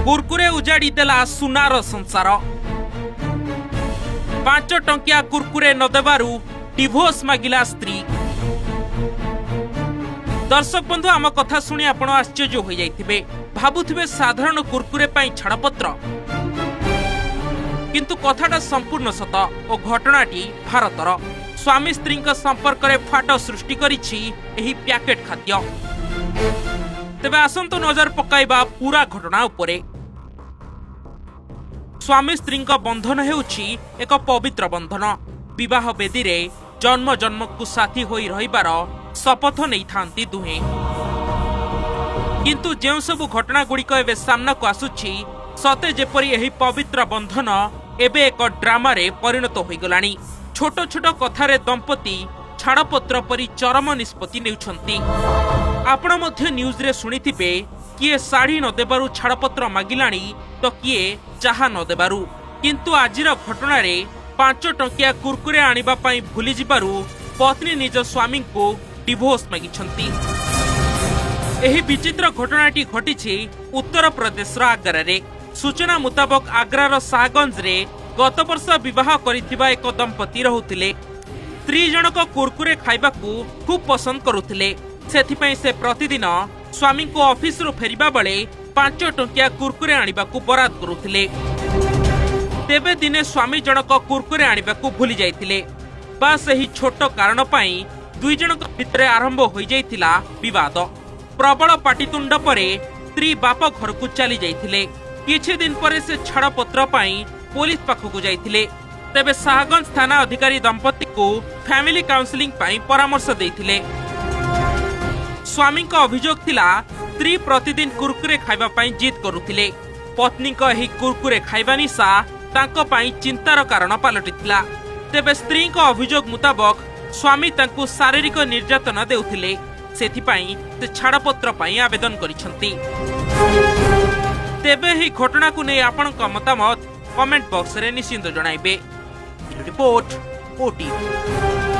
कुरकुरे उजाड़ी देला सुनार संसार। 5 टंकिया कुरकुरे न देबारु डिवोर्स मागिला स्त्री। दर्शक बंधु आम कथा शुणी आपण आश्चर्य हो जाइथिबे, भाबुथिबे साधारण कुरकुरे पाई छाड़पत्र, किंतु कथाटा संपूर्ण सत और घटनाटी भारतर। स्वामी स्त्री संपर्क में फाट सृष्टि करिछि एही पैकेट खाद्य। तेबे आसंतो नजर पकाइबा पूरा घटना उपरे। स्वामी स्त्री बंधन हेउछि एक पवित्र बंधन। विवाह बेदी रे जन्म जन्म को साथी होई रहिबार शपथ नहीं थांती दुहे। किंतु जेउ सब घटना गुड़िक एवं सामना को आसुछि, सते जेपरी एही पवित्र बंधन एबे एक ड्रामा रे परिणत होई गलानी। छोट छोट कथारे दंपति छाड़पत्र परी चरम निष्पत्ति नेउछंती। आपण मध्य न्यूज रे सुनिथिबे, किए साड़ी न देबारु छाड़पत्र मागिलाणी तो किए चाहा न देबारु। किंतु आजिर घटना रे 5 टंकिया कुरकुरे आनिबा पई भूली जिबारु पत्नी निज स्वामी को डिवोर्स मागिछंती। एही विचित्र घटनाटी घटिछि उत्तर प्रदेश आग्रा रे। सूचना मुताबक आग्रार शाहगंज रे गत वर्ष विवाह करिथिबा एक दंपति रहुथिले। स्त्री जनक कुरकुरे खाइबाकू खूब पसंद करुथिले। सेथिपई से प्रतिदिन स्वामी को ऑफिस रु फेरिबा बेले 5 टंकिया कुरकुरे आनिबाकू बराद करुथिले। तेबे दिने स्वामी जनक कुरकुरे आनिबाकू भूली जाइथिले। बास एही छोट कारण पई दुई जनक भितरे आरंभ होई जाइथिला विवाद। प्रबल पाटितुंड परे स्त्री बाप घर को चली जाइथिले। किछि दिन परे से छाड़पत्र पई पुलिस पाखकू जाइथिले। तेबे शाहगंज थाना अधिकारी दंपति को फैमिली काउंसलिंग पई परामर्श देइथिले। स्वामी का अभियोग थिला स्त्री प्रतिदिन कुरकुरे खाइबा पई जिद करुथिले। पत्नी का एही कुरकुरे खाइबा निशा तांको पई चिंतार कारण पालटिथिला। तेबे स्त्री का अभियोग मुताबक स्वामी तांको शारीरिक निर्यातना देउथिले। सेथिपई से छाड़पत्र पई आवेदन करिसंती। तेबे ही घटना को नहीं आपनका मतामत कमेंट बॉक्स रे निश्चिंत जणाइबे। Report OTV.